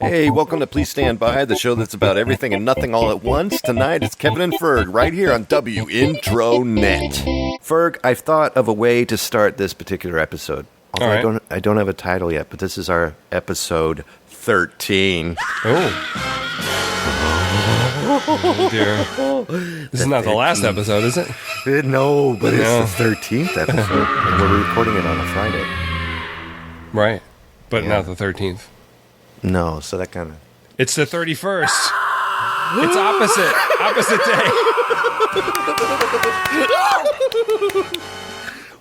Hey, welcome to Please Stand By, the show that's about everything and nothing all at once. Tonight it's Kevin and Ferg right here on W Intro Net. Ferg, I've thought of a way to start this particular episode. Although All right. I don't have a title yet, but this is our episode 13. Oh dear. This is not the last episode, is it? No, but it's the 13th episode, and we're recording it on a Friday. Right. But Yeah. not the 13th. No, so that kind of... It's the 31st. It's opposite day.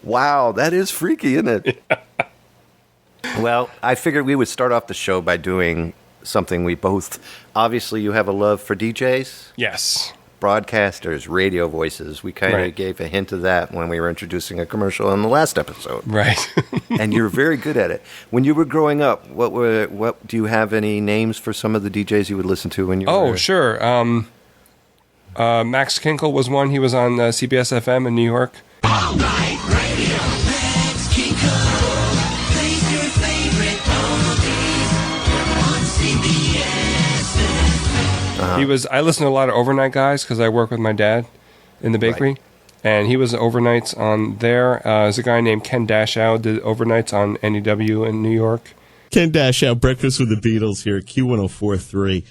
Wow, that is freaky, isn't it? Well, I figured we would start off the show by doing something we both... Obviously, you have a love for DJs, Yes. broadcasters, radio voices. We kind of Right. gave a hint of that when we were introducing a commercial in the last episode. Right. And you're very good at it. When you were growing up, what do you have any names for some of the DJs you would listen to when you were... Oh, sure. Max Kinkle was one. He was on CBS FM in New York. All night radio, Max Kinko. Plays your favorite oldies on CBS. I listened to a lot of overnight guys because I work with my dad in the bakery. Right. And he was overnights on there. There's a guy named Ken Dashow did overnights on NEW in New York. Ken Dashow, Breakfast with the Beatles here at Q1043.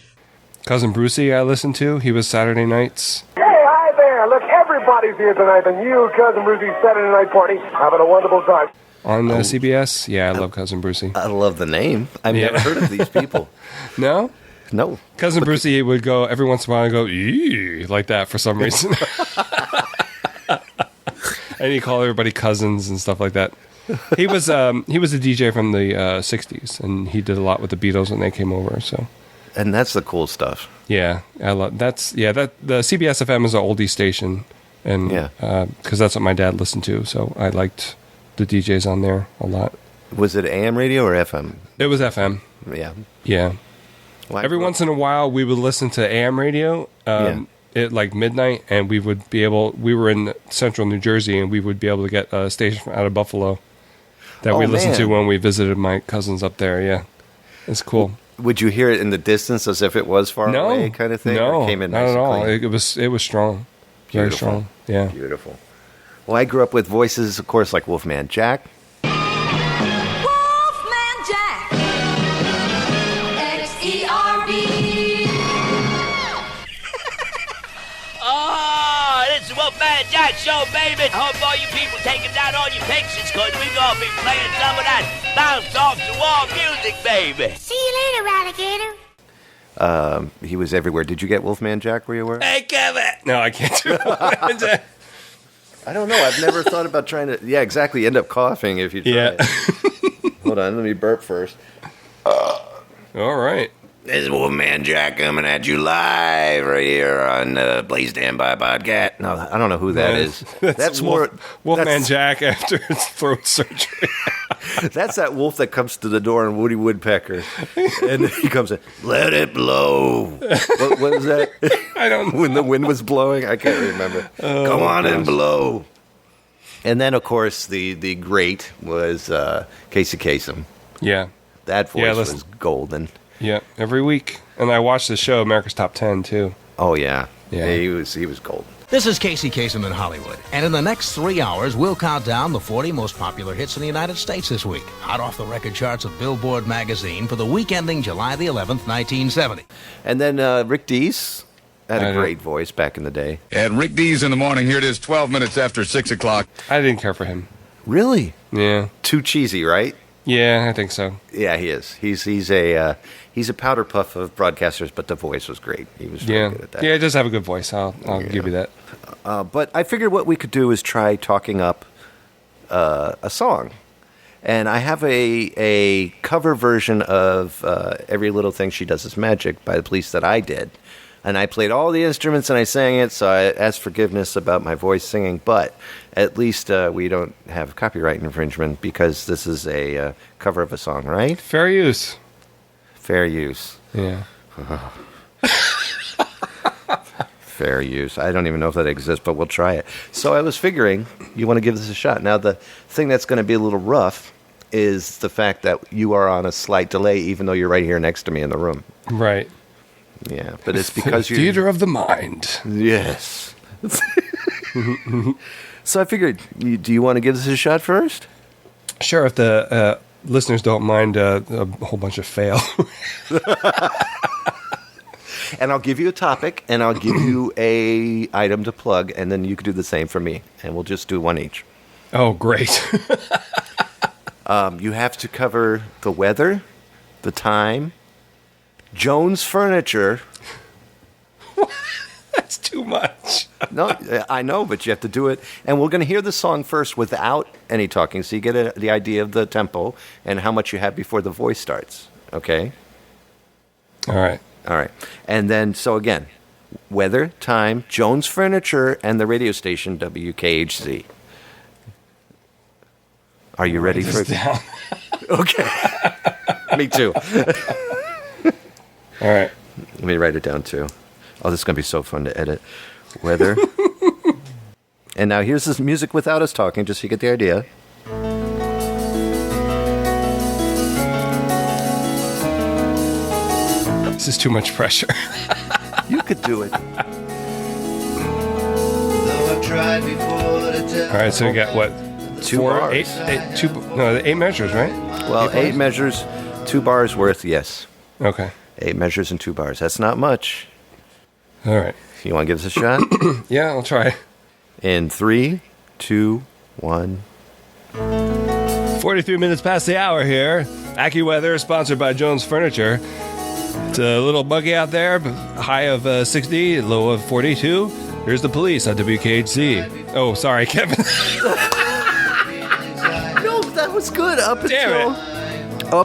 Cousin Brucey I listened to. He was Saturday nights. Hey, hi there. Look, everybody's here tonight, and you, Cousin Brucey's Saturday night party, having a wonderful time. On CBS? Yeah, I love Cousin Brucey. I love the name. I've never heard of these people. No? No. Cousin Brucey would go every once in a while and go, eee, like that for some reason. And he'd call everybody cousins and stuff like that. He was a DJ from the 60s, and he did a lot with the Beatles when they came over, so... And that's the cool stuff. Yeah, I love the CBS FM is an oldie station, and because that's what my dad listened to, so I liked the DJs on there a lot. Was it AM radio or FM? It was FM. Yeah. Yeah. Well, Every once in a while, we would listen to AM radio at like midnight, and we were in central New Jersey, and we would be able to get a station out of Buffalo that we listened to when we visited my cousins up there. Yeah, it's cool. Would you hear it in the distance as if it was far away kind of thing? No, or came in not nice at and all. clean? It was strong. Very Beautiful. strong. Yeah. Beautiful. Well, I grew up with voices, of course, like Wolfman Jack. Wolfman Jack. X-E-R-B. Oh, it's the Wolfman Jack Show, baby. Hope all you people taking down all your pictures, because we're going to be playing some of that bounce off the wall music, baby. See you later, alligator. He was everywhere. Did you get Wolfman Jack where you were? Hey, Kevin. No, I can't do it. I don't know. I've never thought about trying to... Yeah, exactly. End up coughing if you try Yeah. it. Hold on. Let me burp first. All right. This is Wolfman Jack coming at you live right here on Please Stand By podcast. No, I don't know who that is. That's more... Wolfman that's- Jack after his throat surgery. That's that wolf that comes to the door in Woody Woodpecker. And he comes in, let it blow. What was that? I don't know. When the wind was blowing? I can't remember. Come on and blow. And then, of course, the great was Casey Kasem. Yeah. That voice Yeah, was golden. Yeah, every week. And I watched the show, America's Top 10, too. Oh, yeah. Yeah. He was golden. This is Casey Kasem in Hollywood, and in the next 3 hours, we'll count down the 40 most popular hits in the United States this week, hot off the record charts of Billboard magazine for the week ending July the 11th, 1970. And then Rick Dees had a great voice back in the day. And Rick Dees in the morning. Here it is, 12 minutes after 6 o'clock. I didn't care for him. Really? Yeah. Too cheesy, right? Yeah, I think so. Yeah, he is. He's a powder puff of broadcasters, but the voice was great. He was really good at that. Yeah, he does have a good voice. I'll give you that. But I figured what we could do is try talking up a song. And I have a cover version of Every Little Thing She Does Is Magic by the Police that I did. And I played all the instruments and I sang it, so I asked forgiveness about my voice singing. But at least we don't have copyright infringement because this is a cover of a song, right? Fair use. Fair use. Yeah. Fair use. I don't even know if that exists, but we'll try it. So I was figuring you want to give this a shot. Now, the thing that's going to be a little rough is the fact that you are on a slight delay, even though you're right here next to me in the room. Right. Yeah, but it's because you're... Theater of the mind. Yes. So I figured, do you want to give this a shot first? Sure, if the listeners don't mind a whole bunch of fail. And I'll give you a topic, and I'll give you a item to plug, and then you can do the same for me, and we'll just do one each. Oh, great. You have to cover the weather, the time, Jones Furniture. That's too much. No, I know, but you have to do it. And we're going to hear the song first without any talking, so you get the idea of the tempo and how much you have before the voice starts. Okay? All right. All right. And then, so again, weather, time, Jones Furniture, and the radio station WKHZ. Are you ready for it? Down. Okay. Me too. All right. Let me write it down too. Oh, this is going to be so fun to edit. Weather. And now here's this music without us talking, just so you get the idea. This is too much pressure. You could do it. All right, so we got what? Two bars. Eight measures, right? Well, eight measures, 2 bars worth, yes. Okay. 8 measures and 2 bars. That's not much. All right. You want to give us a shot? Yeah, I'll try. In 3, 2, 1. 43 minutes past the hour here. AccuWeather, sponsored by Jones Furniture. It's a little buggy out there, high of 60, low of 42. Here's the police on WKHZ. Oh, sorry, Kevin. No, that was good. Up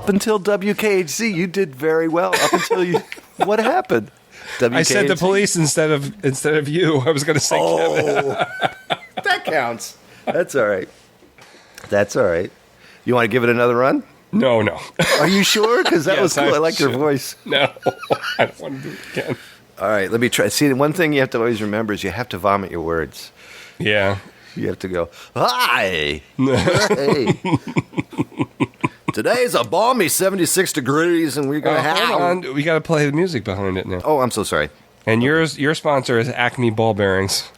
until WKHZ, you did very well. Up until you... What happened? WKHZ? I said the police instead of you. I was going to say Kevin. That counts. That's all right. That's all right. You want to give it another run? No. Are you sure? Because that was cool. I like your voice. No, I don't want to do it again. All right, let me try. See, one thing you have to always remember is you have to vomit your words. Yeah. You have to go, hi. Hey. Today's a balmy 76 degrees, and we're going to have... Hold on. We got to play the music behind it now. Oh, I'm so sorry. And your sponsor is Acme Ball Bearings.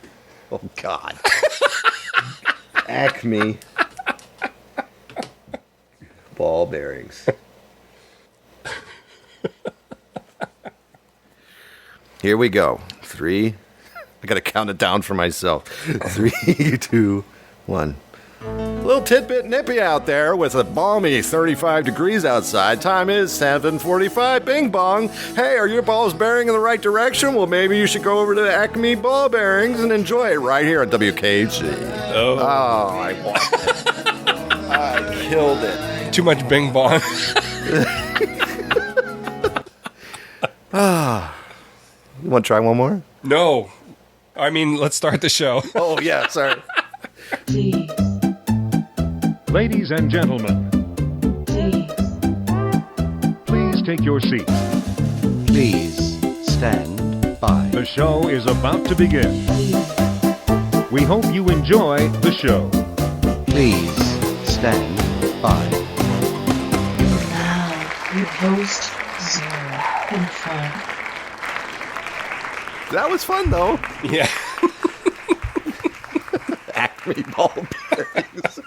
Oh, God. Acme Ball Bearings. Here we go. 3. I got to count it down for myself. 3, 2, 1. A little tidbit nippy out there with a balmy 35 degrees outside. Time is 7:45. Bing bong. Hey, are your balls bearing in the right direction? Well, maybe you should go over to Acme Ball Bearings and enjoy it right here at WKHC. Oh, I won it. I killed it. Too much bing bong. You want to try one more? No. I mean, let's start the show. Oh, yeah, sorry. Please. Ladies and gentlemen, please take your seats. Please stand by. The show is about to begin. We hope you enjoy the show. Please stand by. Now, your host, Zero and Fun. That was fun, though. Yeah. Acme Ball Bearings.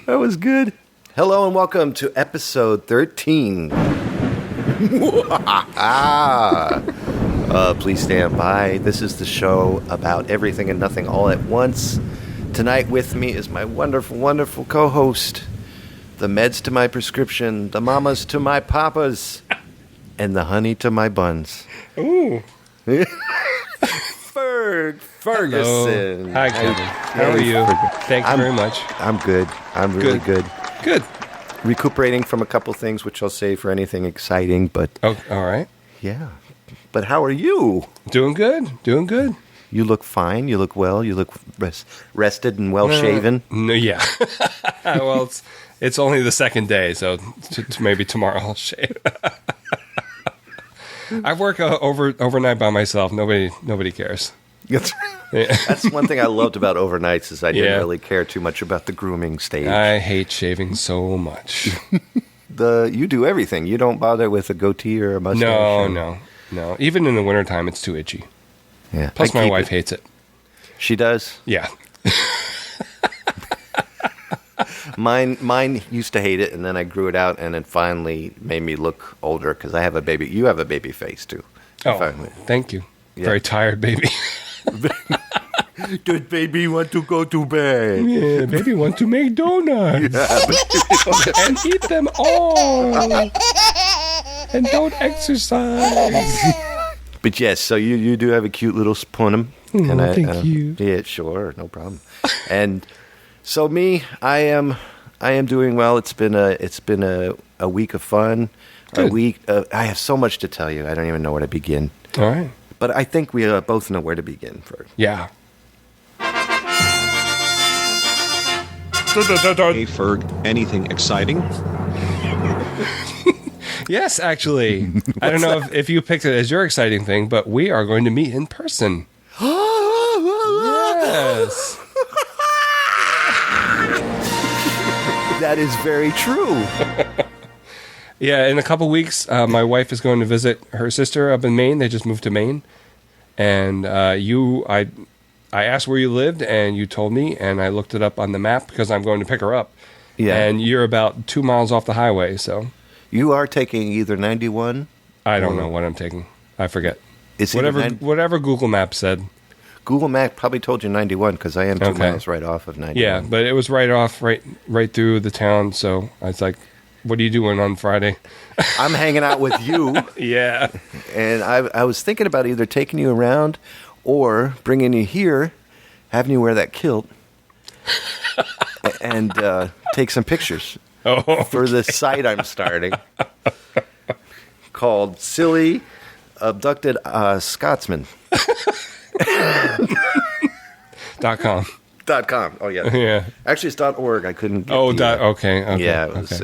That was good. Hello and welcome to episode 13. Please stand by. This is the show about everything and nothing all at once. Tonight with me is my wonderful, wonderful co-host. The meds to my prescription, the mamas to my papas, and the honey to my buns. Ooh. Ferguson. Hello. Hi, Kevin. How are you? Thank you very much. I'm good. I'm really good. Good. Recuperating from a couple things, which I'll save for anything exciting, but... Oh, all right. Yeah. But how are you? Doing good. Doing good. You look fine. You look well. You look rested and well-shaven. No, yeah. Well, it's only the second day, so maybe tomorrow I'll shave. I work overnight by myself. Nobody cares. That's one thing I loved about overnights is I didn't really care too much about the grooming stage. I hate shaving so much. You do everything. You don't bother with a goatee or a mustache. No. Even in the wintertime, it's too itchy. Yeah. Plus, my wife hates it. She does? Yeah. Mine used to hate it, and then I grew it out, and it finally made me look older because I have a baby. You have a baby face, too. Oh, thank you. Yeah. Very tired baby. Does baby want to go to bed? Yeah, baby want to make donuts. And eat them all. And don't exercise. But yes, so you do have a cute little spunum. Thank you. Yeah, sure, no problem. And so me, I am doing well. It's been a week of fun. Good. A week. I have so much to tell you. I don't even know where to begin. All right. But I think we both know where to begin first. Yeah. Hey, Ferg, anything exciting? Yes, actually. I don't know if you picked it as your exciting thing, but we are going to meet in person. Yes. That is very true. Yeah, in a couple weeks, my wife is going to visit her sister up in Maine. They just moved to Maine. And I asked where you lived, and you told me, and I looked it up on the map because I'm going to pick her up. Yeah. And you're about 2 miles off the highway, so. You are taking either 91? I don't know what I'm taking. I forget. It's whatever Google Maps said. Google Maps probably told you 91 because I am 2 miles right off of 91. Yeah, but it was right off, right through the town, so I was like, what are you doing on Friday? I'm hanging out with you. Yeah. And I was thinking about either taking you around or bringing you here, having you wear that kilt, and take some pictures for the site I'm starting called Silly Abducted Scotsman. .com. .com. Oh, yeah. Yeah. Actually, it's .org. I couldn't get okay. Yeah, it was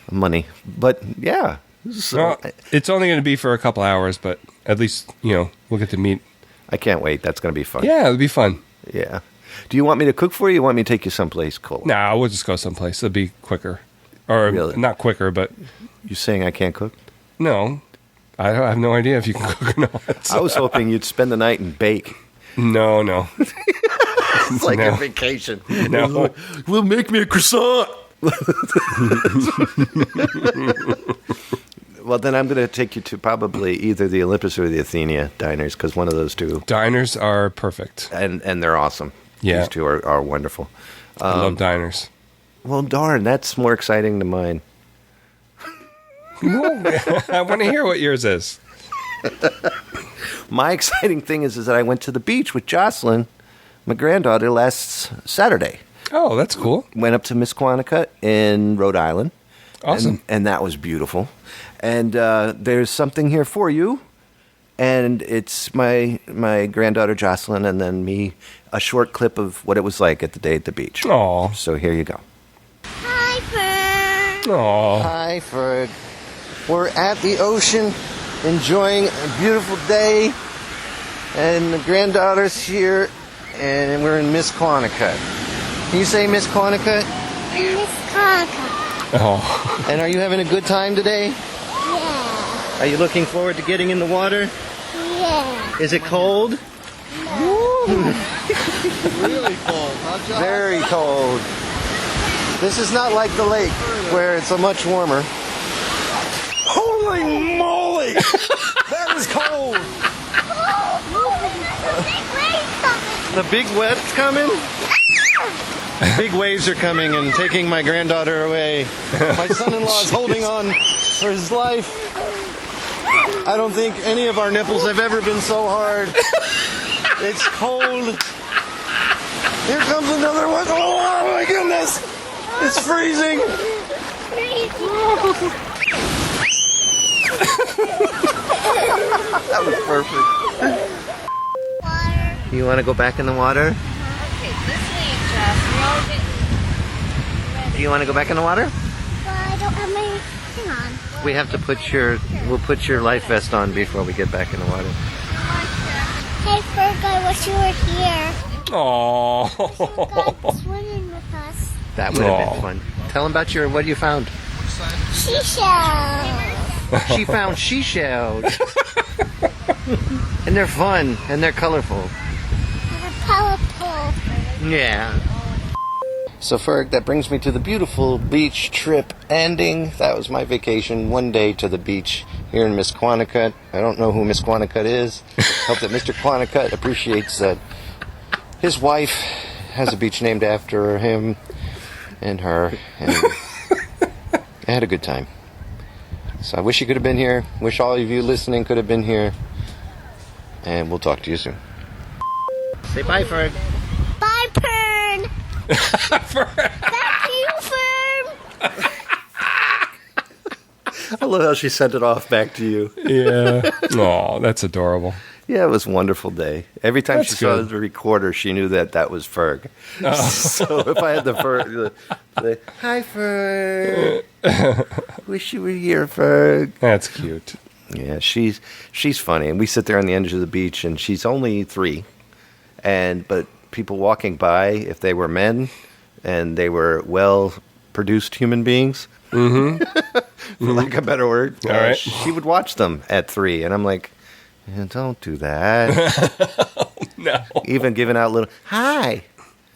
money. But, yeah. So, well, it's only going to be for a couple hours, but at least, we'll get to meet. I can't wait. That's going to be fun. Yeah, it'll be fun. Yeah. Do you want me to cook for you or you want me to take you someplace cold? Nah, we'll just go someplace. It'll be quicker. Or really? Not quicker, but... You saying I can't cook? No. I have no idea if you can cook or not. I was hoping you'd spend the night and bake. No. It's like a vacation. No. Well, make me a croissant. Well, then I'm going to take you to probably either the Olympus or the Athenia diners, because one of those two. Diners are perfect. And they're awesome. Yeah. These two are wonderful. I love diners. Well, darn, that's more exciting than mine. I want to hear what yours is. My exciting thing is that I went to the beach with Jocelyn, my granddaughter, last Saturday. Oh, that's cool. Went up to Misquanticut in Rhode Island. Awesome. And that was beautiful. And there's something here for you. And it's my granddaughter Jocelyn and then me, a short clip of what it was like at the day at the beach. Aw. So here you go. Hi, Ferg. Aw. Hi, Ferg. We're at the ocean, enjoying a beautiful day. And the granddaughter's here, and we're in Misquanticut. Can you say Misquanticut? Misquanticut. Oh. And are you having a good time today? Yeah. Are you looking forward to getting in the water? Yeah. Is it cold? Really cold, huh, John? Very cold. This is not like the lake, where it's a much warmer. Holy moly! That is cold! The big wave's coming? Big waves are coming and taking my granddaughter away. My son-in-law is holding on for his life. I don't think any of our nipples have ever been so hard. It's cold. Here comes another one. Oh my goodness! It's freezing. That was perfect. Water. You want to go back in the water? Okay, listening, Jess. Do you want to go back in the water? Well, I don't have my thing on. We have to we'll put your life vest on before we get back in the water. Hey, Ferg, I wish you were here. Oh. Swimming with us. That would have been fun. Tell him about what you found. Seashells. She found seashells. And they're fun, and they're colorful. They're colorful. Yeah. So, Ferg, that brings me to the beautiful beach trip ending. That was my vacation, one day to the beach here in Miss Quanticut. I don't know who Miss Quanticut is. Hope that Mr. Quanticut appreciates that his wife has a beach named after him and her. And I had a good time. So I wish you could have been here. Wish all of you listening could have been here. And we'll talk to you soon. Say bye, Ferg. Bye, Pern. Back to you, Fern. I love how she sent it off back to you. Yeah. Oh, that's adorable. Yeah, it was a wonderful day. Every time That's she saw good. the recorder, she knew that was Ferg. Oh. So if I had the Ferg, hi, Ferg. Wish you were here, Ferg. That's cute. Yeah, she's funny. And we sit there on the edge of the beach, and she's only 3. But people walking by, if they were men and they were well-produced human beings, for lack of a better word, All right. she would watch them at 3. And I'm like, yeah, don't do that. No. Even giving out little, hi.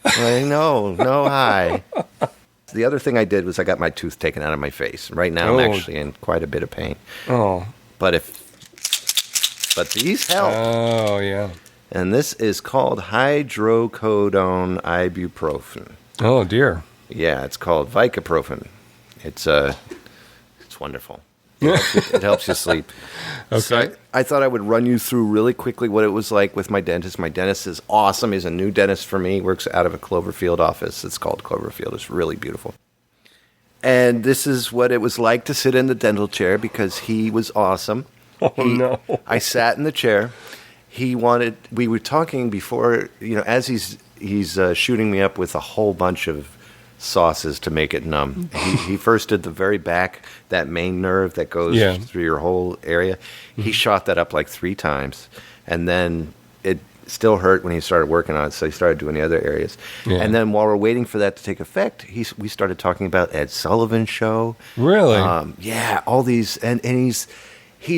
Like, no, hi. The other thing I did was I got my tooth taken out of my face. Right now I'm actually in quite a bit of pain. Oh. But these help. Oh, yeah. And this is called hydrocodone ibuprofen. Oh, dear. Yeah, it's called Vicaprofen. It's wonderful. It helps you sleep. Okay. So I thought I would run you through really quickly what it was like with my dentist. My dentist is awesome. He's a new dentist for me. He works out of a Cloverfield office. It's called Cloverfield. It's really beautiful. And this is what it was like to sit in the dental chair because he was awesome. Oh, no. I sat in the chair. We were talking before, as he's shooting me up with a whole bunch of sauces to make it numb. He first did the very back, that main nerve that goes through your whole area. He shot that up like 3 times, and then it still hurt when he started working on it, so he started doing the other areas. Yeah. And then while we're waiting for that to take effect, we started talking about Ed Sullivan's show. Really? Yeah, all these, and he's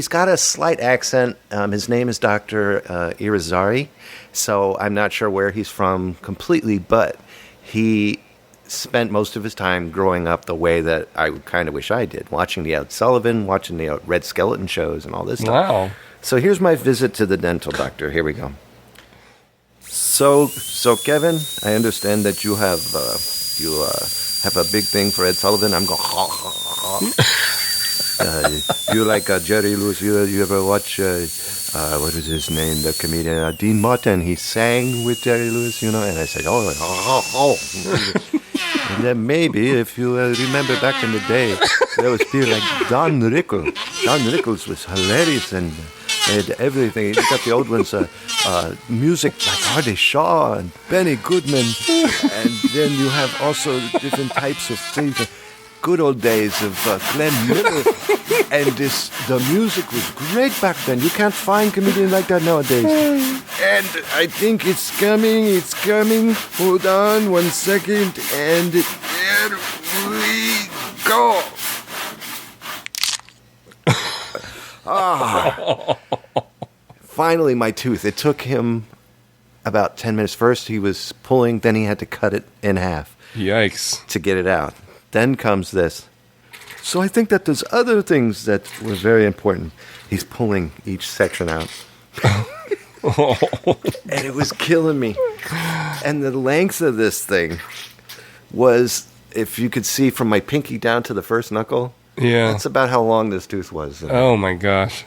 got a slight accent. His name is Dr. Irizarry, so I'm not sure where he's from completely, but he spent most of his time growing up the way that I kind of wish I did, watching the Ed Sullivan, watching the Red Skeleton shows and all this stuff. Wow. So here's my visit to the dental doctor. Here we go. So Kevin, I understand that you have a big thing for Ed Sullivan. I'm going, you like Jerry Lewis? You ever watch, what was his name, the comedian, Dean Martin? He sang with Jerry Lewis, and I said, oh. And then maybe, if you remember back in the day, there was people like Don Rickles. Don Rickles was hilarious and had everything. You got the old ones, music like Hardy Shaw and Benny Goodman. And then you have also different types of things. Good old days of Glenn Miller. And the music was great back then. You can't find comedians like that nowadays. And I think it's coming. Hold on 1 second. And there we go. Finally, my tooth. It took him about 10 minutes. First, he was pulling. Then he had to cut it in half. Yikes. To get it out. Then comes this. So I think that there's other things that were very important. He's pulling each section out. And it was killing me. And the length of this thing was, if you could see from my pinky down to the first knuckle, that's about how long this tooth was. Oh, my gosh.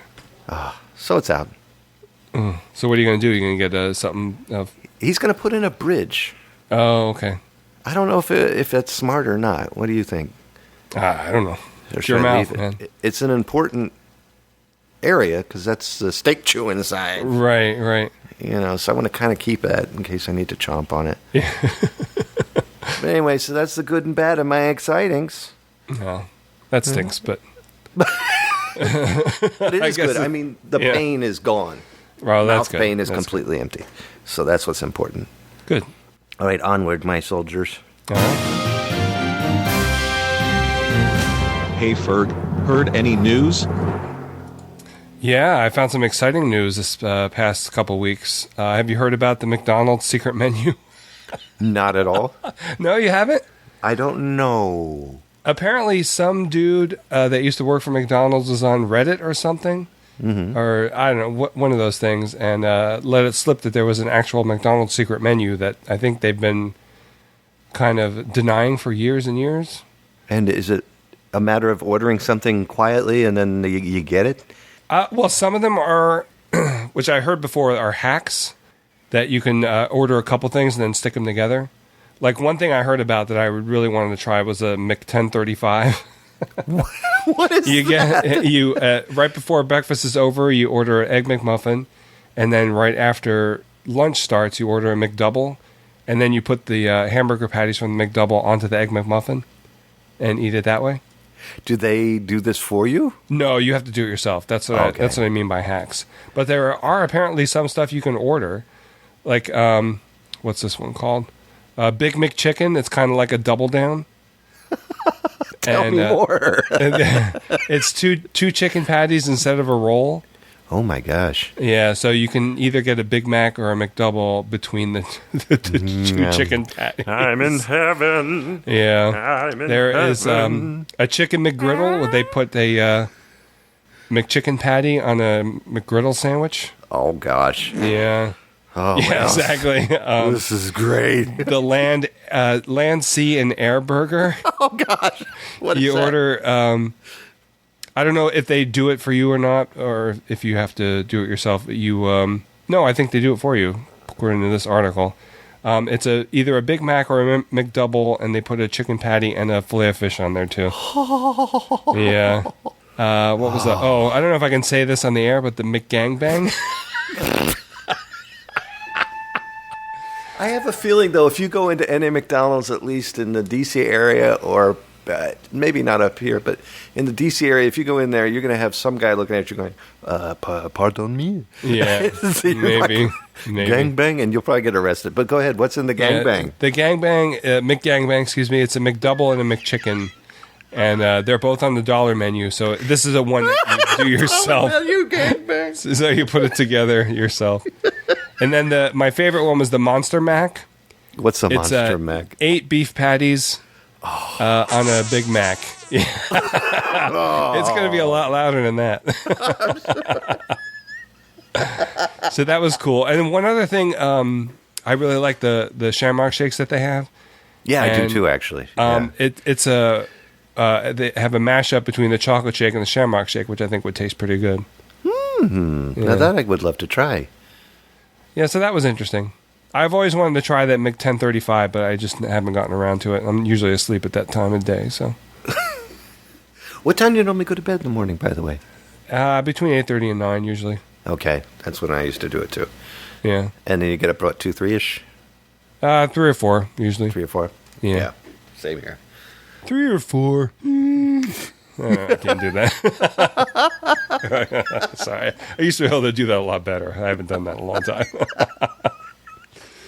So it's out. So what are you going to do? You're going to get something? He's going to put in a bridge. Oh, okay. I don't know if that's smart or not. What do you think? I don't know. It's your mouth, man. It's an important area because that's the steak chewing side. Right. So I want to kind of keep that in case I need to chomp on it. Yeah. But anyway, so that's the good and bad of my excitings. No, that stinks, but... But it is good. The pain is gone. Well, that's mouth good. pain is That's completely empty. So that's what's important. Good. All right, onward, my soldiers. All right. Hey, Ferg, heard any news? Yeah, I found some exciting news this past couple weeks. Have you heard about the McDonald's secret menu? Not at all. No, you haven't? I don't know. Apparently, some dude that used to work for McDonald's was on Reddit or something. Mm-hmm. Or, I don't know, one of those things, and let it slip that there was an actual McDonald's secret menu that I think they've been kind of denying for years and years. And is it a matter of ordering something quietly and then you get it? Well, some of them are, which I heard before, are hacks that you can order a couple things and then stick them together. Like one thing I heard about that I really wanted to try was a Mc-1035. What is that? Right before breakfast is over, you order an Egg McMuffin, and then right after lunch starts, you order a McDouble, and then you put the hamburger patties from the McDouble onto the Egg McMuffin and eat it that way. Do they do this for you? No, you have to do it yourself. That's what that's what I mean by hacks. But there are apparently some stuff you can order, like what's this one called? Big McChicken. It's kind of like a double down. Tell me more. It's two chicken patties instead of a roll. Oh my gosh! Yeah, so you can either get a Big Mac or a McDouble between the two chicken patties. I'm in heaven. Yeah, there is a chicken McGriddle where they put a McChicken patty on a McGriddle sandwich. Oh gosh! Yeah. Oh, yeah, well. exactly. This is great. The land, sea, and air burger. Oh gosh! What is you that? order? I don't know if they do it for you or not, or if you have to do it yourself. No, I think they do it for you, according to this article. It's either a Big Mac or a McDouble, and they put a chicken patty and a fillet of fish on there too. Yeah. What was that? Oh, I don't know if I can say this on the air, but the McGangbang. I have a feeling, though, if you go into any McDonald's, at least in the D.C. area, or maybe not up here, but in the D.C. area, if you go in there, you're going to have some guy looking at you going, pardon me? Yeah, maybe. Gangbang, and you'll probably get arrested. But go ahead, what's in the gangbang? The gangbang, McGangbang, excuse me, it's a McDouble and a McChicken. And they're both on the dollar menu, so this is a one that you do yourself. You gangbang. So you put it together yourself. And then my favorite one was the Monster Mac. What's the Monster Mac? 8 beef patties on a Big Mac. Yeah. It's going to be a lot louder than that. So that was cool. And then one other thing, I really like the Shamrock Shakes that they have. Yeah, I do too, actually. Yeah. It's a... they have a mashup between the chocolate shake and the Shamrock Shake, which I think would taste pretty good. Mm-hmm. Yeah. Now that I would love to try. Yeah, so that was interesting. I've always wanted to try that Mc-1035, but I just haven't gotten around to it. I'm usually asleep at that time of day, so. What time do you normally go to bed in the morning, by the way? Between 8:30 and 9, usually. Okay, that's when I used to do it, too. Yeah. And then you get up about 2, 3-ish? 3 or 4, usually. 3 or 4? Yeah. Same here. 3 or 4. I can't do that. Sorry. I used to be able to do that a lot better. I haven't done that in a long time.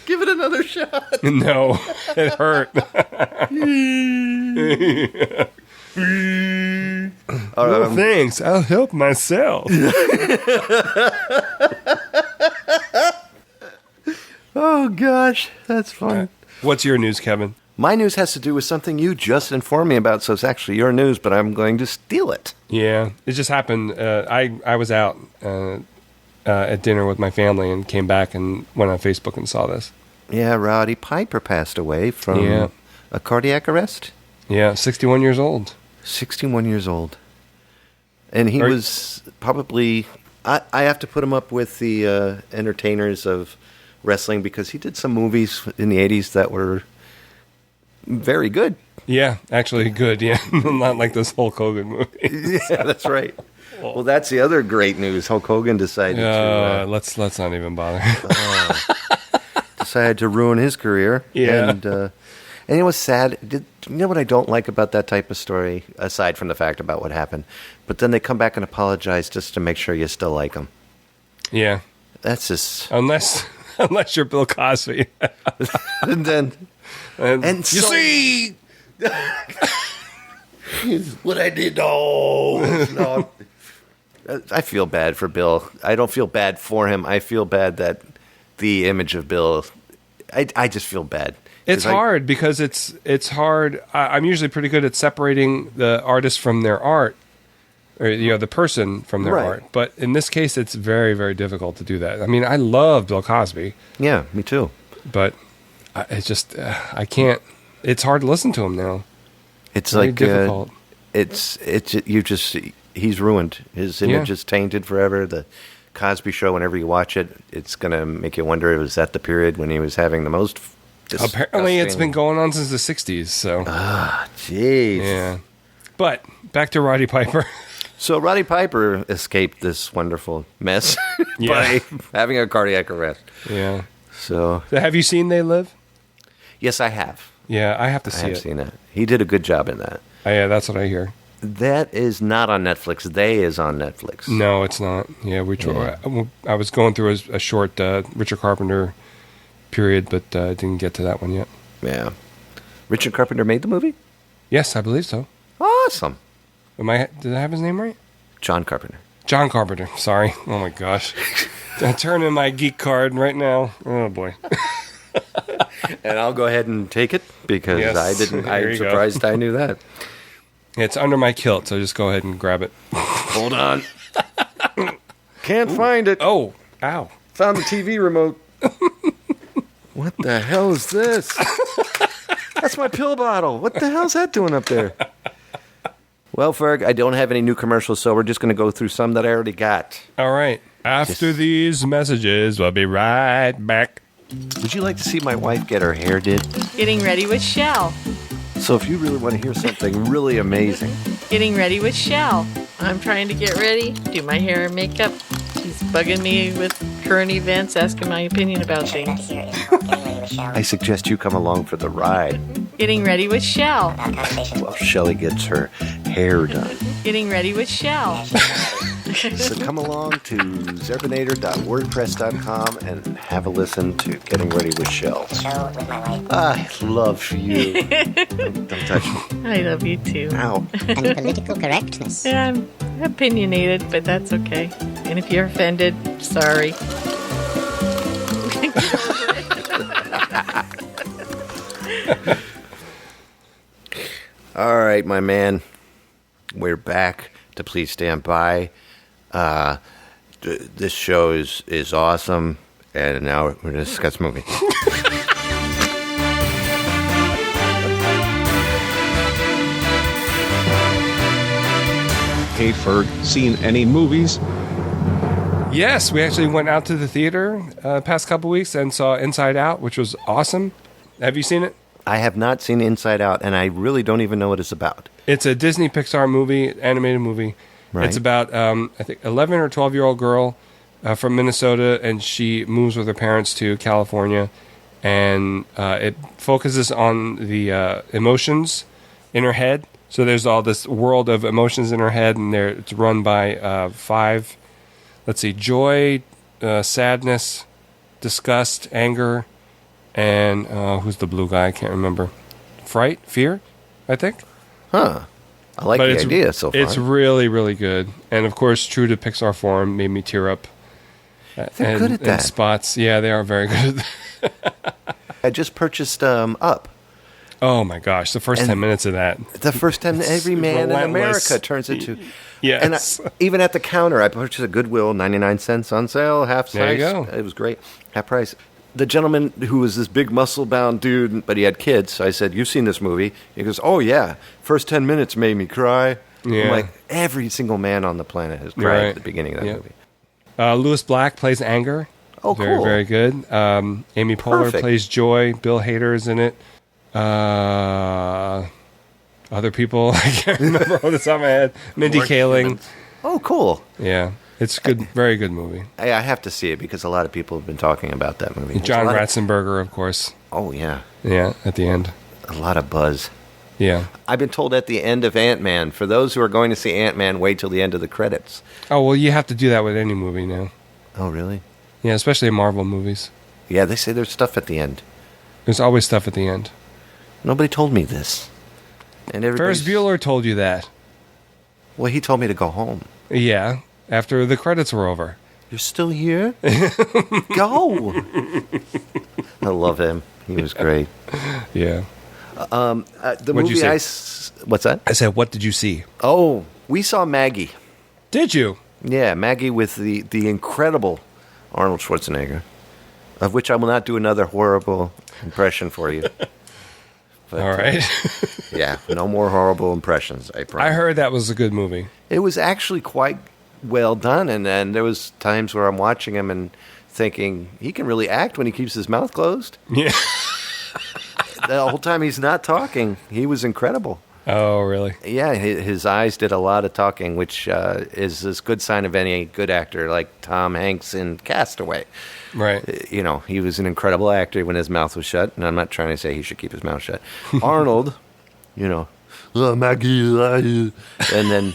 Give it another shot. No, it hurt. Thanks. I'll help myself. Oh, gosh. That's fun. What's your news, Kevin? My news has to do with something you just informed me about, so it's actually your news, but I'm going to steal it. Yeah, it just happened. I was out at dinner with my family and came back and went on Facebook and saw this. Yeah, Roddy Piper passed away from a cardiac arrest. Yeah, 61 years old. 61 years old. And he was probably... I have to put him up with the entertainers of wrestling because he did some movies in the 80s that were... very good. Yeah, actually good. Yeah, not like this Hulk Hogan movie. Yeah, that's right. Well, that's the other great news. Hulk Hogan decided to... let's not even bother. Decided to ruin his career. Yeah. And it was sad. You know what I don't like about that type of story, aside from the fact about what happened? But then they come back and apologize just to make sure you still like them. Yeah. That's just unless you're Bill Cosby. and then and you see what I did. No. I feel bad for Bill. I don't feel bad for him. I feel bad that the image of Bill. I just feel bad. It's hard because it's hard. I'm usually pretty good at separating the artist from their art, or the person from their art. But in this case, it's very, very difficult to do that. I mean, I love Bill Cosby. Yeah, me too. But it's just I can't. It's hard to listen to him now. It's very like difficult. He's ruined. His image is tainted forever. The Cosby Show, whenever you watch it, it's going to make you wonder, was that the period when he was having the most Apparently, it's been going on since the 60s, so. Jeez. Yeah. But, back to Roddy Piper. So, Roddy Piper escaped this wonderful mess by having a cardiac arrest. Yeah. So, have you seen They Live? Yes, I have. Yeah, I have to see it. I have seen that. He did a good job in that. Oh, yeah, that's what I hear. That is not on Netflix. They is on Netflix. No, it's not. Yeah, I was going through a short Richard Carpenter period, but I didn't get to that one yet. Yeah. Richard Carpenter made the movie? Yes, I believe so. Awesome. Did I have his name right? John Carpenter. John Carpenter. Sorry. Oh, my gosh. I turn in my geek card right now. Oh, boy. And I'll go ahead and take it because I'm surprised I knew that. It's under my kilt, so just go ahead and grab it. Hold on. Can't find it. Oh, ow. Found the TV remote. What the hell is this? That's my pill bottle. What the hell's that doing up there? Well, Ferg, I don't have any new commercials, so we're just going to go through some that I already got. All right. After these messages, we'll be right back. Would you like to see my wife get her hair did? Getting ready with Shell. So if you really want to hear something really amazing. Getting ready with Shell. I'm trying to get ready, do my hair and makeup. She's bugging me with current events, asking my opinion about things. I suggest you come along for the ride. Getting ready with Shell. While Shelly gets her hair done. Getting ready with Shell. So come along to zerbinator.wordpress.com and have a listen to Getting Ready with Shell. I love you. Don't touch me. I love you too. Ow. And political correctness. Yeah, I'm opinionated, but that's okay. And if you're offended, sorry. All right, my man. We're back to Please Stand By. This show is awesome, and now we're going to discuss movies. Hey, Ferg, seen any movies? Yes, we actually went out to the theater past couple weeks and saw Inside Out, which was awesome. Have you seen it? I have not seen Inside Out, and I really don't even know what it's about. It's a Disney Pixar movie, animated movie. Right. It's about, I think, 11 or 12-year-old girl from Minnesota, and she moves with her parents to California. And it focuses on the emotions in her head. So there's all this world of emotions in her head, and it's run by 5, joy, sadness, disgust, anger, and who's the blue guy? I can't remember. Fright? Fear? I think. Huh. I like the idea so far. It's really, really good. And, of course, true to Pixar form, made me tear up. They're good at that. Spots. Yeah, they are very good at that. I just purchased Up. Oh, my gosh. The first 10 minutes of that. The first time every man in America turns into... Yes. And even at the counter, I purchased a Goodwill, 99 cents on sale, half size. There you go. It was great. Half price. The gentleman who was this big muscle-bound dude, but he had kids, so I said, "You've seen this movie?" He goes, "Oh, yeah. First 10 minutes made me cry." Yeah. I'm like, every single man on the planet has cried at the beginning of that movie. Lewis Black plays Anger. Oh, very, cool. Very good. Amy Poehler plays Joy. Bill Hader is in it. Other people, I can't remember off the top of my head. Mindy Kaling. Oh, cool. Yeah. It's good, very good movie. I have to see it because a lot of people have been talking about that movie. John Ratzenberger, of course. Oh, yeah. Yeah, at the end. A lot of buzz. Yeah. I've been told at the end of Ant-Man, for those who are going to see Ant-Man, wait till the end of the credits. Oh, well, you have to do that with any movie now. Oh, really? Yeah, especially in Marvel movies. Yeah, they say there's stuff at the end. There's always stuff at the end. Nobody told me this. And Ferris Bueller told you that. Well, he told me to go home. Yeah, after the credits were over. You're still here? Go! I love him. He was great. Yeah. The What'd you movie say? What's that? I said, what did you see? Oh, we saw Maggie. Did you? Yeah, Maggie with the incredible Arnold Schwarzenegger, of which I will not do another horrible impression for you. But, all right. Yeah, no more horrible impressions, I promise. I heard that was a good movie. It was actually quite well done, and there was times where I'm watching him and thinking, he can really act when he keeps his mouth closed. Yeah. The whole time he's not talking, he was incredible. Oh, really? Yeah, his eyes did a lot of talking, which is a good sign of any good actor, like Tom Hanks in Castaway. Right. You know, he was an incredible actor when his mouth was shut, and I'm not trying to say he should keep his mouth shut. Arnold, you know, Maggie, and then,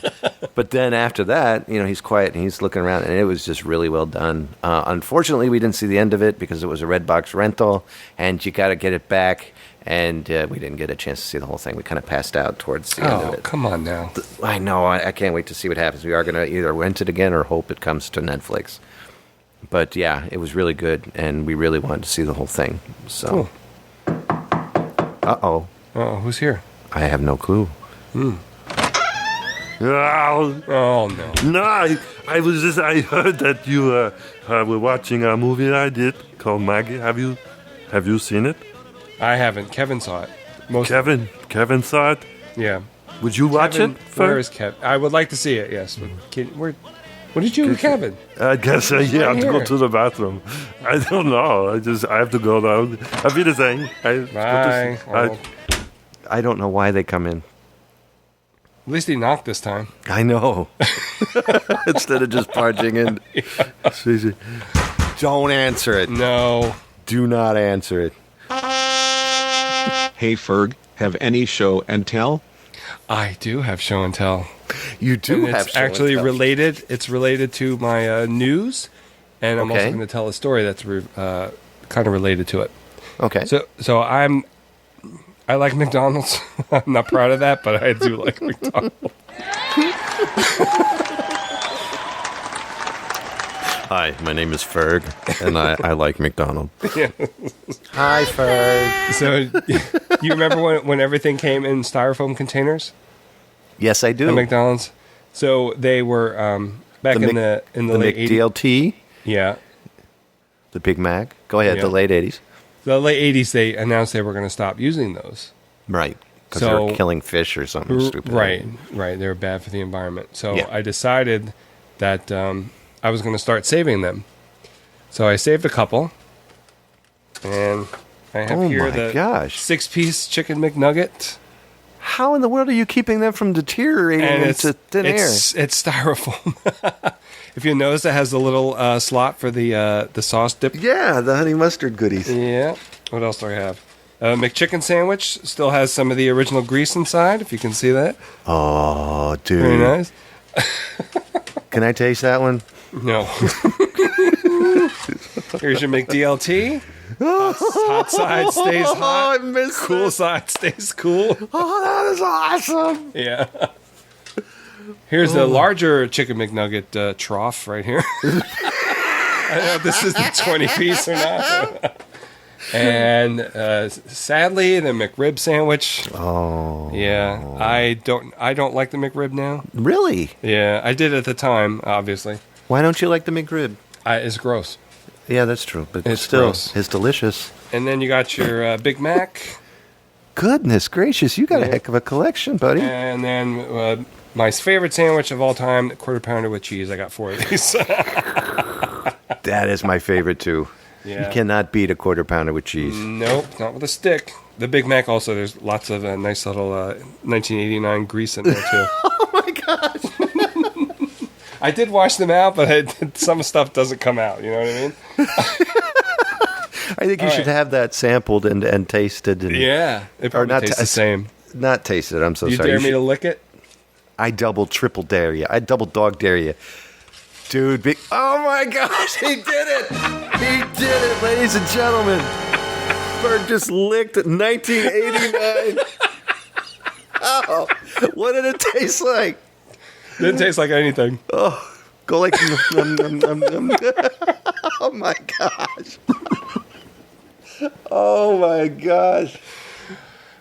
but then after that, you know, he's quiet and he's looking around, and it was just really well done. Unfortunately, we didn't see the end of it because it was a Redbox rental, and you got to get it back. And we didn't get a chance to see the whole thing. We kind of passed out towards the end of it. Come on now. I know. I can't wait to see what happens. We are going to either rent it again or hope it comes to Netflix. But yeah, it was really good, and we really wanted to see the whole thing. So, cool. Uh-oh. Oh, who's here? I have no clue. Oh, no. No, I was just, I heard that you were watching a movie I did called Maggie. Have you seen it? I haven't. Kevin saw it. Kevin saw it? Yeah. Would you watch Kevin, it? Where is Kevin? I would like to see it, yes. But what did you do with Kevin? I guess, I have to go to the bathroom. I don't know. I have to go down. Auf Wiedersehen. Bye. I don't know why they come in. At least he knocked this time. I know. Instead of just barging in. Yeah. Don't answer it. No. Do not answer it. Hey Ferg, have any show and tell? I do have show and tell. You do and have it's show actually and tell. related. It's related to my news, and I'm also Okay. going to tell a story that's kind of related to it. Okay. So I like McDonald's. I'm not proud of that, but I do like McDonald's. Hi, my name is Ferg, and I like McDonald's. Yeah. Hi, Ferg. So, you remember when everything came in styrofoam containers? Yes, I do. At McDonald's. So they were back in the late 80s. McDLT. Yeah. The Big Mac. Go ahead. Yeah. The late 80s. The late 80s, they announced they were going to stop using those. Right. Because they were killing fish or something stupid. Right. They were bad for the environment. So Yeah. I decided that I was going to start saving them. So I saved a couple. And I have here the 6-piece chicken McNugget. How in the world are you keeping them from deteriorating into thin air? It's styrofoam. If you notice, it has the little slot for the sauce dip. Yeah, the honey mustard goodies. Yeah. What else do I have? McChicken sandwich still has some of the original grease inside, if you can see that. Oh, dude. Very nice. Can I taste that one? No. Here's your McDLT. Hot side stays hot. I missed cool it. side stays cool. Oh, that is awesome. Yeah. Here's the larger chicken McNugget trough right here. I don't know if this is the 20-piece or not. And sadly, the McRib sandwich. Oh. Yeah. I don't like the McRib now. Really? Yeah, I did at the time, obviously. Why don't you like the McRib? It's gross. Yeah, that's true. But It's still, gross. it's delicious. And then you got your Big Mac. Goodness gracious, you got a heck of a collection, buddy. And then my favorite sandwich of all time, the quarter pounder with cheese. I got 4 of these. That is my favorite, too. Yeah. You cannot beat a quarter pounder with cheese. Nope, not with a stick. The Big Mac also, there's lots of nice little 1989 grease in there, too. Oh, my gosh. I did wash them out, but some stuff doesn't come out. You know what I mean? I think you should have that sampled and tasted. And, yeah. It probably tastes the same. Not tasted, I'm so You sorry. dare me to lick it? I double, triple dare you. I double dog dare you. Dude, oh my gosh, he did it! He did it, ladies and gentlemen. Berg just licked 1989. Oh, what did it taste like? Didn't taste like anything. Oh, go like... Oh my gosh. Oh my gosh.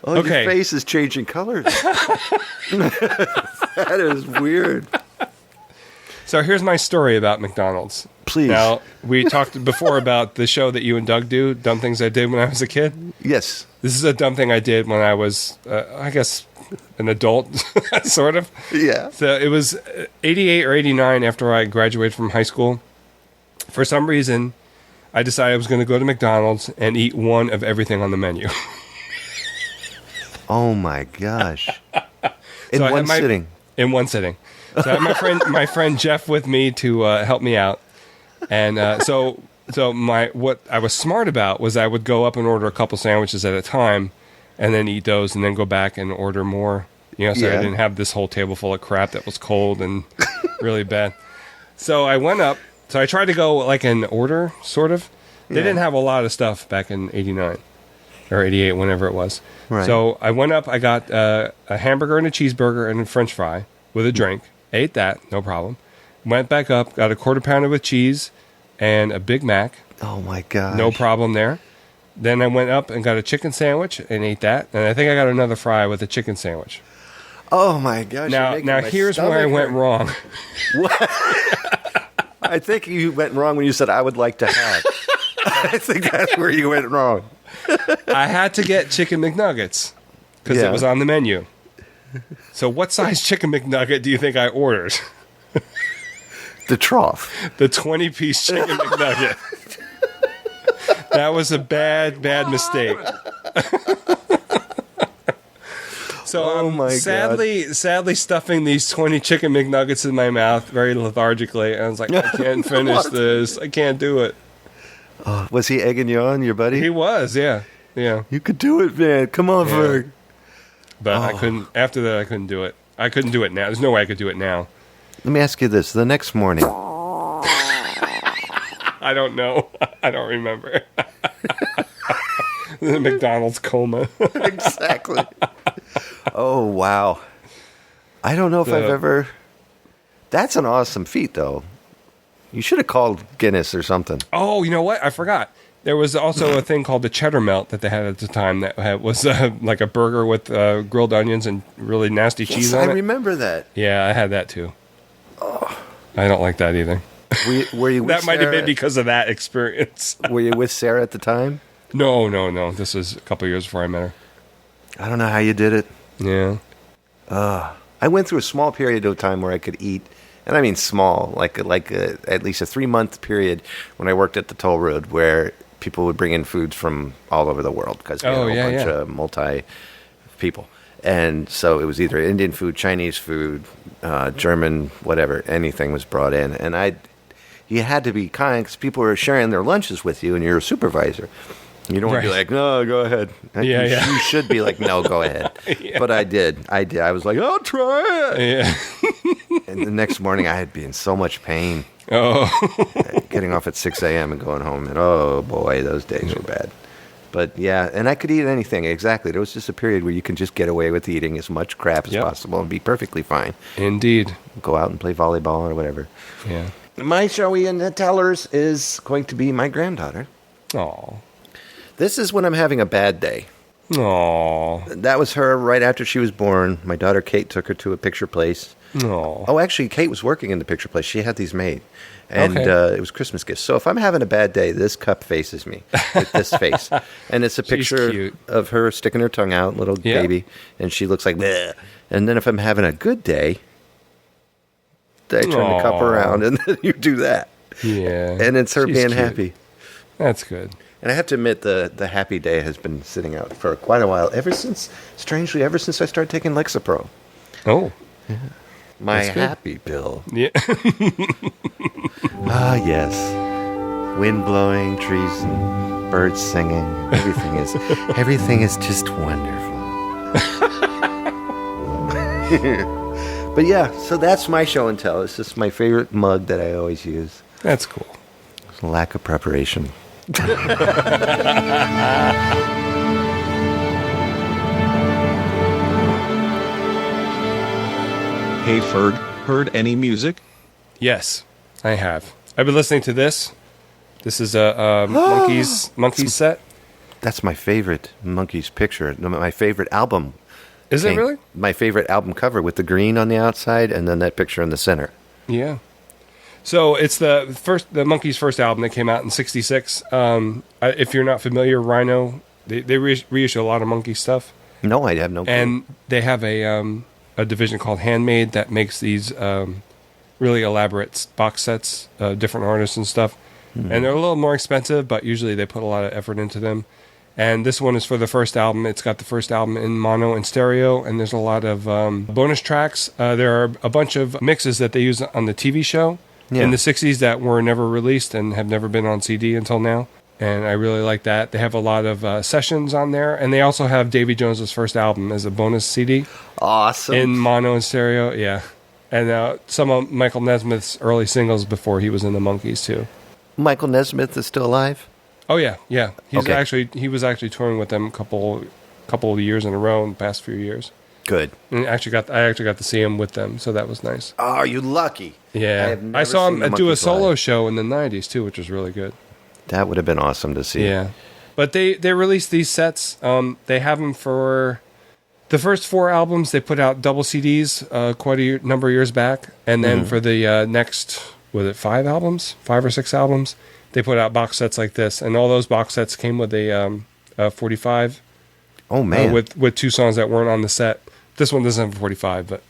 Oh, okay. Your face is changing colors. That is weird. So here's my story about McDonald's. Please. Now, we talked before about the show that you and Doug do, dumb things I did when I was a kid. Yes. This is a dumb thing I did when I was, I guess, an adult, sort of. Yeah. So it was 88 or 89 after I graduated from high school. For some reason, I decided I was going to go to McDonald's and eat one of everything on the menu. Oh my gosh. In one sitting. In one sitting. So I had my friend Jeff with me to help me out. And so what I was smart about was I would go up and order a couple sandwiches at a time and then eat those and then go back and order more. So I didn't have this whole table full of crap that was cold and really bad. So I went up. So I tried to go like an order, sort of. They didn't have a lot of stuff back in 89 or 88, whenever it was. Right. So I went up. I got a hamburger and a cheeseburger and a French fry with a drink. Ate that, no problem. Went back up, got a quarter pounder with cheese and a Big Mac. Oh my god. No problem there. Then I went up and got a chicken sandwich and ate that. And I think I got another fry with a chicken sandwich. Oh my gosh. Now here's where I went wrong. What? I think you went wrong when you said I would like to have. I think that's where you went wrong. I had to get chicken McNuggets because it was on the menu. So what size chicken McNugget do you think I ordered? The trough. The 20-piece chicken McNugget. That was a bad mistake. So I'm sadly stuffing these 20 chicken McNuggets in my mouth very lethargically. And I was like, I can't finish this. I can't do it. Was he egging you on, your buddy? He was, yeah. You could do it, man. Come on, Ferg. But I couldn't. After that, I couldn't do it. I couldn't do it now. There's no way I could do it now. Let me ask you this: the next morning. I don't know. I don't remember. The McDonald's coma. Exactly. Oh wow! I don't know if I've ever. That's an awesome feat, though. You should have called Guinness or something. Oh, you know what? I forgot. There was also a thing called the cheddar melt that they had at the time that was like a burger with grilled onions and really nasty cheese on it. I remember that. Yeah, I had that too. Oh. I don't like that either. Were you with that might have been because of that experience. Were you with Sarah at the time? No. This was a couple years before I met her. I don't know how you did it. Yeah. I went through a small period of time where I could eat. And I mean small, like at least a 3-month period when I worked at the toll road where people would bring in foods from all over the world because we had a whole bunch of multi people. And so it was either Indian food, Chinese food, German, whatever, anything was brought in. And you had to be kind because people were sharing their lunches with you and you're a supervisor. You don't want to be like, no, go ahead. You should be like, no, go ahead. Yeah. But I did. I was like, I'll try it. Yeah. And the next morning I had been in so much pain. Oh. Getting off at 6 a.m. and going home. And oh, boy, those days were bad. But yeah, and I could eat anything. Exactly. There was just a period where you can just get away with eating as much crap as possible and be perfectly fine. Indeed. Go out and play volleyball or whatever. Yeah. My Shall and Tellers is going to be my granddaughter. Oh. This is when I'm having a bad day. Aww. That was her right after she was born. My daughter Kate took her to a picture place. Aww. Oh, actually, Kate was working in the picture place. She had these made. And it was Christmas gifts. So if I'm having a bad day, this cup faces me with this face. And it's a picture of her sticking her tongue out, little baby. And she looks like, bleh. And then if I'm having a good day, I turn the cup around and then you do that. Yeah. And it's her being happy. That's good. And I have to admit, the happy day has been sitting out for quite a while. Strangely, ever since I started taking Lexapro. Oh. Yeah. My happy pill. Yeah. Ah, yes. Wind blowing, trees and birds singing. Everything is just wonderful. But yeah, so that's my show and tell. It's just my favorite mug that I always use. That's cool. Lack of preparation. Hey Ferg, heard any music? Yes, I have. I've been listening to this. This is a Monkeys set. That's my favorite Monkeys picture. My favorite album. Is it really? My favorite album cover with the green on the outside and then that picture in the center. Yeah. So it's the Monkeys' first album that came out in '66. If you're not familiar, Rhino, they reissue a lot of Monkey stuff. No, I have no clue. And they have a division called Handmade that makes these really elaborate box sets, different artists and stuff. Mm-hmm. And they're a little more expensive, but usually they put a lot of effort into them. And this one is for the first album. It's got the first album in mono and stereo, and there's a lot of bonus tracks. There are a bunch of mixes that they use on the TV show in the 60s that were never released and have never been on CD until now. And I really like that. They have a lot of sessions on there, and they also have Davy Jones's first album as a bonus CD. Awesome. In mono and stereo, yeah. And some of Michael Nesmith's early singles before he was in the Monkees, too. Michael Nesmith is still alive? Oh, yeah. He was actually touring with them a couple of years in a row in the past few years. Good. And I actually got to see him with them, so that was nice. Oh, you lucky. Yeah. I saw him do a solo show in the 90s, too, which was really good. That would have been awesome to see. Yeah. But they released these sets. They have them for the first 4 albums. They put out double CDs quite a number of years back. And then for the next, 5 or 6 albums, they put out box sets like this. And all those box sets came with a 45. Oh, man. With 2 songs that weren't on the set. This one doesn't have a 45, but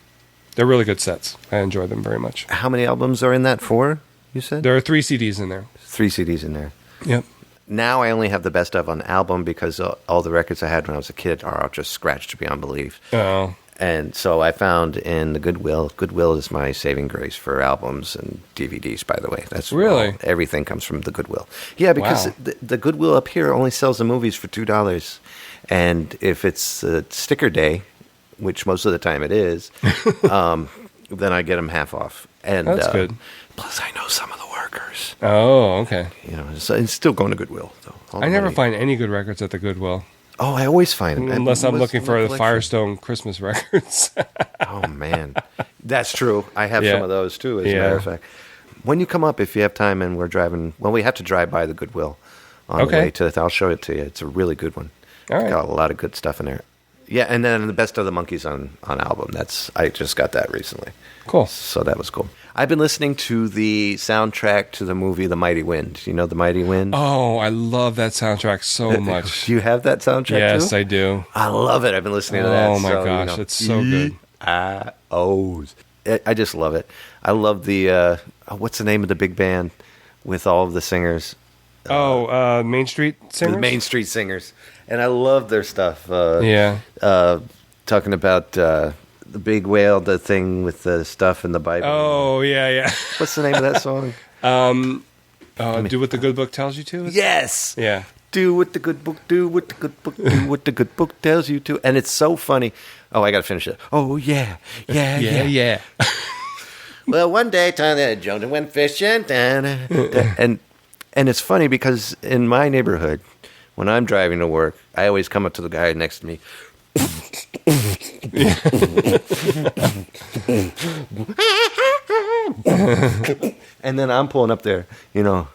they're really good sets. I enjoy them very much. How many albums are in that? 4, you said? There are 3 CDs in there. 3 CDs in there. Yep. Now I only have the best of on album because all the records I had when I was a kid are all just scratched beyond belief. Oh. And so I found in the Goodwill. Goodwill is my saving grace for albums and DVDs, by the way. That's really? Everything comes from the Goodwill. Yeah, because the Goodwill up here only sells the movies for $2. And if it's a sticker day, which most of the time it is, then I get them half off. And that's good. Plus, I know some of the workers. Oh, okay. So it's still going to Goodwill. So I never find any good records at the Goodwill. Oh, I always find them. Unless I'm looking for the Firestone Christmas records. Oh, man. That's true. I have some of those, too, as a matter of fact. When you come up, if you have time and we're driving, we have to drive by the Goodwill on the way to I'll show it to you. It's a really good one. All right. It's got a lot of good stuff in there. Yeah, and then the best of the Monkees on album. I just got that recently. Cool. So that was cool. I've been listening to the soundtrack to the movie The Mighty Wind. You know The Mighty Wind? Oh, I love that soundtrack so much. Do you have that soundtrack too? Yes, I do. I love it. I've been listening to that. Oh my gosh, it's so good. I just love it. I love the what's the name of the big band with all of the singers? Main Street Singers? The Main Street Singers. And I love their stuff. Talking about the big whale, the thing with the stuff in the Bible. Oh, yeah. What's the name of that song? Do What the Good Book Tells You To? Yes! Yeah. Do what the good book, do what the good book, do what the good book tells you to. And it's so funny. Oh, I got to finish it. Oh, yeah. Well, one day, Jones went fishing. And it's funny because in my neighborhood, when I'm driving to work, I always come up to the guy next to me. And then I'm pulling up there, Yeah.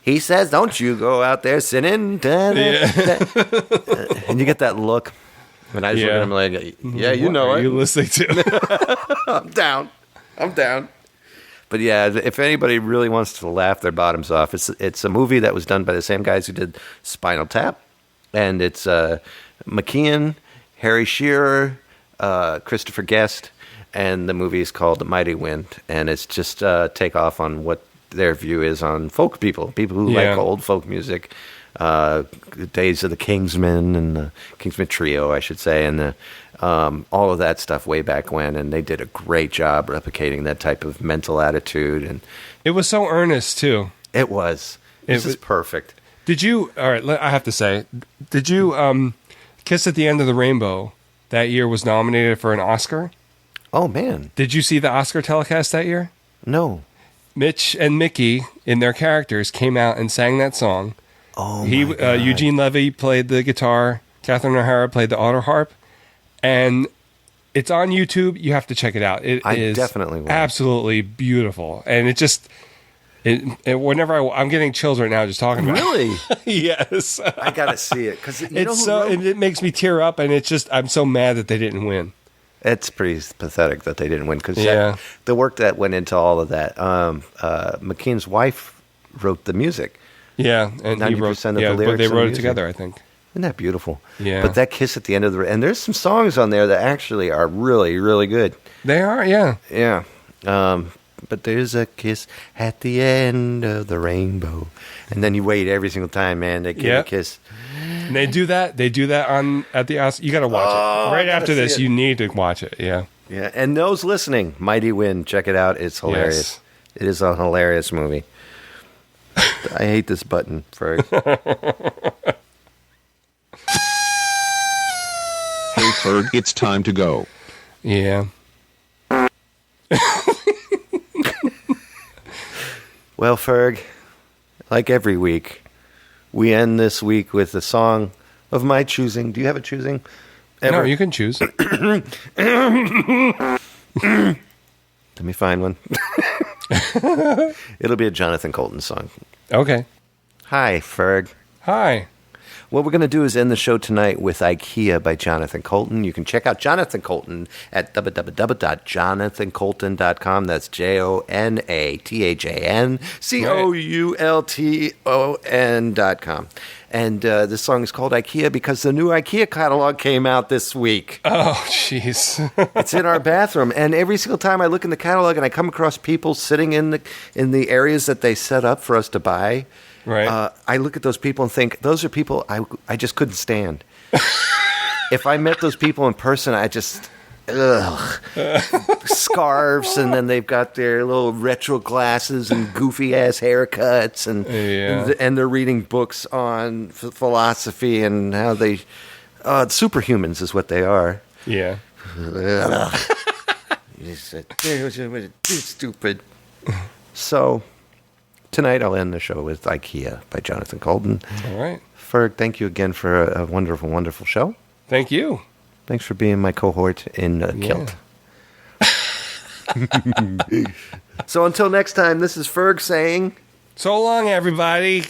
He says, "Don't you go out there sinning." And you get that look. And I just look at him like, yeah, you know what it. Are you listening to? I'm down. But yeah, if anybody really wants to laugh their bottoms off, it's a movie that was done by the same guys who did Spinal Tap. And it's McKean, Harry Shearer, Christopher Guest, and the movie is called The Mighty Wind. And it's just take off on what their view is on folk people who like old folk music. Days of the Kingsmen and the Kingsmen Trio, I should say, and all of that stuff way back when, and they did a great job replicating that type of mental attitude. And it was so earnest too. It was. This is perfect. Did you? All right, I have to say, did you? Kiss at the End of the Rainbow that year was nominated for an Oscar. Oh man! Did you see the Oscar telecast that year? No. Mitch and Mickey, in their characters, came out and sang that song. Oh, my God. Eugene Levy played the guitar. Catherine O'Hara played the auto harp, and it's on YouTube. You have to check it out. It is definitely will. Absolutely beautiful, and it just whenever I'm getting chills right now just talking about Really? it. Yes, I gotta see it because it's so it makes me tear up, and it's just I'm so mad that they didn't win. It's pretty pathetic that they didn't win because the work that went into all of that. McKean's wife wrote the music. Yeah, and 90% of the lyrics. But they and wrote it music. together, I think. Isn't that beautiful? Yeah. But that kiss at the end of and there's some songs on there that actually are really, really good. They are, yeah. Yeah. But there's a kiss at the end of the rainbow, and then you wait every single time, man. They give a kiss. And they do that. They do that at the Oscars. You got to watch it right after this. You need to watch it. Yeah. Yeah. And those listening, Mighty Wind, check it out. It's hilarious. Yes. It is a hilarious movie. I hate this button, Ferg. Hey, Ferg, it's time to go. Yeah. Well, Ferg, like every week, we end this week with a song of my choosing. Do you have a choosing? No, you can choose. Let me find one. It'll be a Jonathan Colton song. Okay. Hi, Ferg. Hi. What we're going to do is end the show tonight with IKEA by Jonathan Colton. You can check out Jonathan Colton at www.jonathancolton.com. That's JONATHANCOULTON.com. And this song is called IKEA because the new IKEA catalog came out this week. Oh, jeez. It's in our bathroom. And every single time I look in the catalog and I come across people sitting in the areas that they set up for us to buy, right. I look at those people and think, those are people I just couldn't stand. If I met those people in person, I just... Ugh. Scarves, and then they've got their little retro glasses and goofy ass haircuts, and they're reading books on philosophy and how they superhumans is what they are. Yeah. Stupid. So tonight I'll end the show with IKEA by Jonathan Colton. All right. Ferg, thank you again for a wonderful, wonderful show. Thank you. Thanks for being my cohort in Kilt. So until next time, this is Ferg saying... So long, everybody.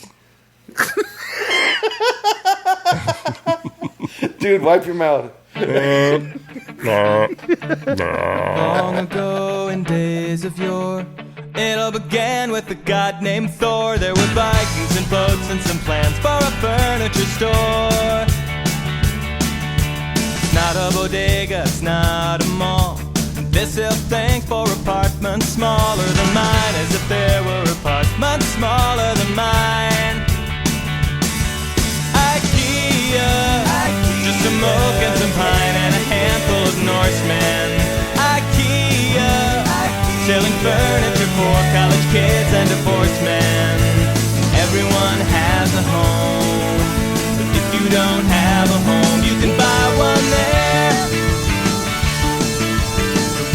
Dude, wipe your mouth. Long ago in days of yore, it all began with a god named Thor. There were Vikings and boats and some plans for a furniture store. It's not a bodega, it's not a mall. This hill thing for apartments smaller than mine, as if there were apartments smaller than mine. IKEA, just a moke and some pine and a handful of Norsemen. IKEA, selling furniture for college kids and divorced men. Everyone has a home, but if you don't have a home, you can buy one there.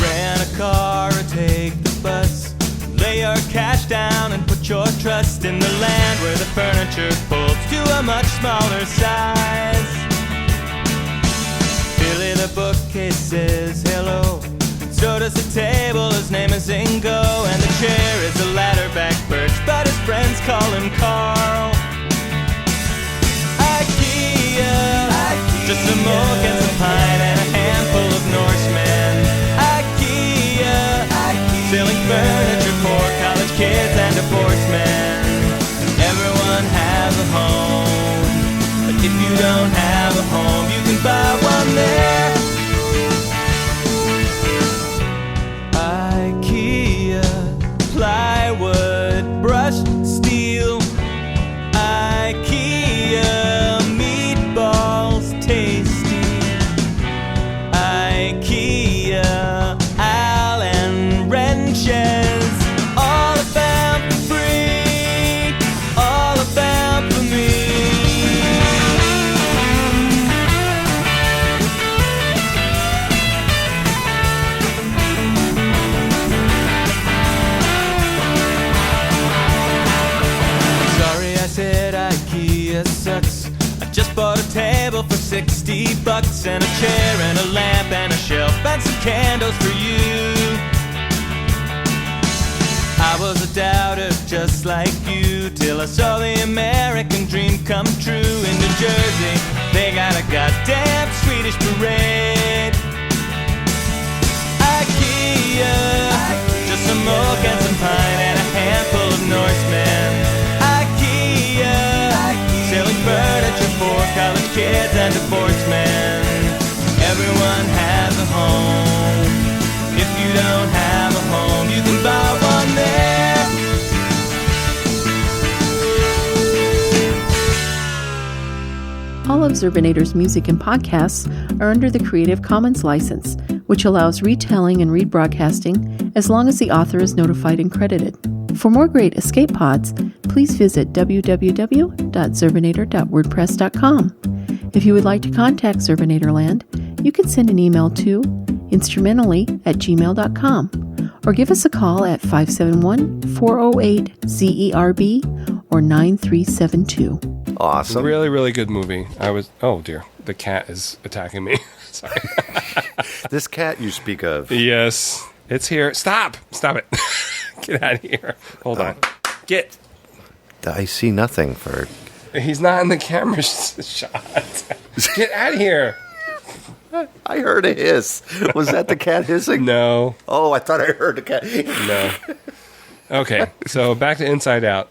Rent a car or take the bus, lay your cash down and put your trust in the land where the furniture folds to a much smaller size. Billy the bookcase says hello, so does the table, his name is Ingo, and the chair is a ladder-back birch, but his friends call him Carl. IKEA, just a moke and some pine and a handful of Norsemen. IKEA, selling furniture for college kids and divorced men. Everyone has a home, but if you don't have a home, you can buy one there. IKEA, plywood, brushed steel. $2 and a chair and a lamp and a shelf and some candles for you. I was a doubter just like you till I saw the American dream come true. In New Jersey, they got a goddamn Swedish parade. IKEA, just some oak and some pine and a handful of Norsemen. IKEA, selling furniture for college kids and divorced men. Everyone has a home. If you don't have a home, you can buy one there. All of Zerbinator's music and podcasts are under the Creative Commons license, which allows retelling and rebroadcasting as long as the author is notified and credited. For more great escape pods, please visit www.zerbinator.wordpress.com. If you would like to contact Zerbinatorland, you can send an email to instrumentally@gmail.com or give us a call at 571-408-ZERB or 9372. Awesome. Really, really good movie. Oh dear, the cat is attacking me. Sorry. This cat you speak of. Yes, it's here. Stop it. Get out of here. Hold on. Get. I see nothing for... He's not in the camera shot. Get out of here. I heard a hiss. Was that the cat hissing? No. Oh, I thought I heard the cat. No. Okay, so back to Inside Out.